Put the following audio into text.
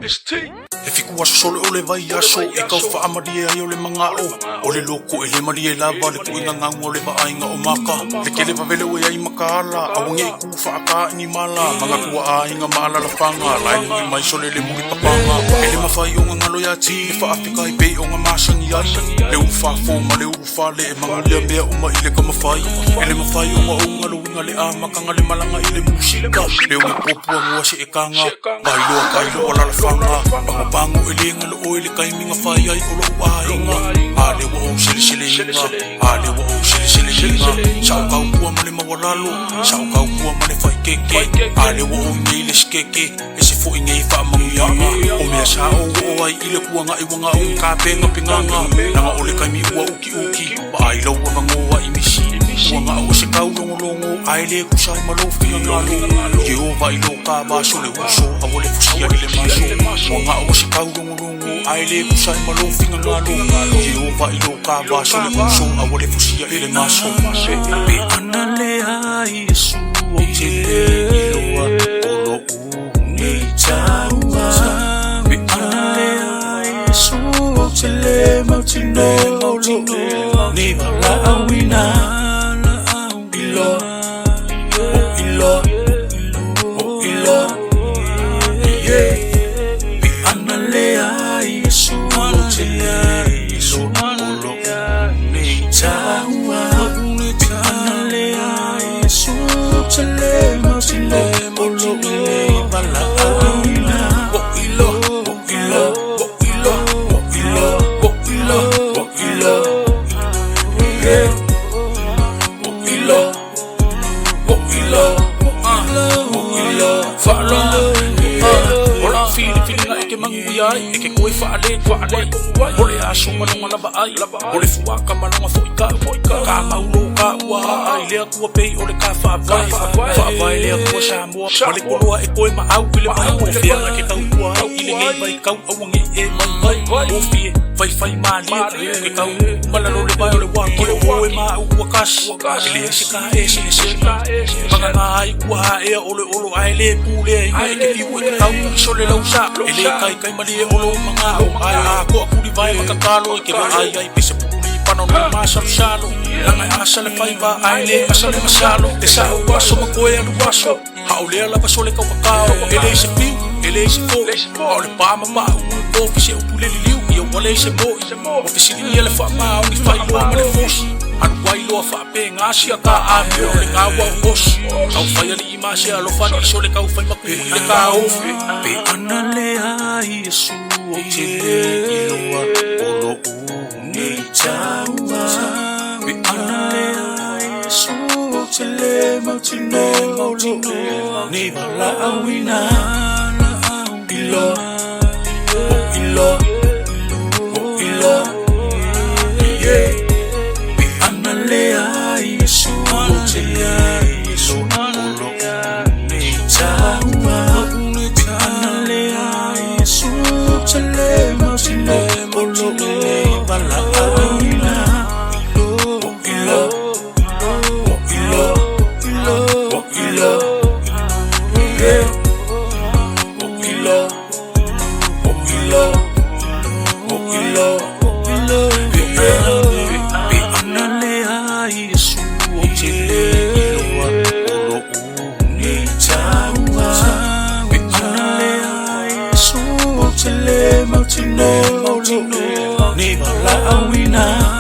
E fiku aso sole o le vai aso e kau whaamarie ai o le mangao. O le loko e le marie lava le kuinga ngangu o le vaainga o maka. Le kele pavele o ai makaala, awange i ku whaaka ingi mala. Mga kua ainga maala la whanga, laingi i mai sole le muri papanga. E le mawhai o ngalo ya ti, le whaafika i pei o ngā masangi ai. Le uwhafo ma le uwhale e mga lea mea uma i le kamawhai. E le mawhai o ngā ungalo winga le amakanga le malanga i le musika. Le unga popua mua se e kanga, bailoa kailo o la whanga. Bango elenga lo oile kai minga fai ai o lo ainga. Ale wa o sele inga, ale wa o sele inga. Sao kau kua male mawalalo, sao kau kua male fai keke. Ale wa o ngei le skeke, e se fo ingei wha manguyanga. O mea sa o ai ile kuanga i wanga o ka penga pinganga. Nanga ole kai mi ua uki, ba ai lau wa mangoa i misi. Kuanga o se kau longo, ai le kusai malo whingangalo. Jehova i lo ka baso le uso, a wole fusia i le maso. Kuanga o se kau longo, ai le kusai malo whingangalo. Jehova i lo ka baso le uso, a wole fusia i le maso. Pe ana leai Yesu o te le iloa, o lo unei taua. Pe ana leai Yesu o te le mautino, o lo ne wala awina. E ke koe whaale, ole aso manonga lava ai, ole fuaka manonga foika, ka maulo ka ua ai, lea kua pei ole ka whaavai, lea kua Samoa, ole koloa e koe ma au ile mai, o whianga ke kau ua au, ile ngei mai kau, awange e mai, o fie, whai maalia, ke kau, malalo le vai ole waki, o oe ma au ua kasi, ile se ka manga ngā ai ua ea ole olo ai le pule, e ke iu e ke kau, sole lau sa, ele kai mali e olo mga o ai a ko akuri vai makakalo ke ba ai pisa puli pano no masalo salo nanga asale fai va ai le asale masalo te sa o waso makoe anu waso ha o le la pasole ka kakao ele se pi ele se fo o le pa ma o fisi o pule liu e o wale se mo o fisi ni ele fa ma o ni fai lo ma le fos anu wai lo fa pe ngasia ka a mi o le ngawa os au fai ali imasia lo fa ni sole ka u fai maku le ka o pe ana leai Yesu o te le iloa o lo unei taua. Pe ana leai Yesu o te le mautino o lo ne wala awina. Ilo, ilo, ilo, yeah. Pe ana leai Yesu o te le iloa o lo unei taua. Mautino, ne wala awina.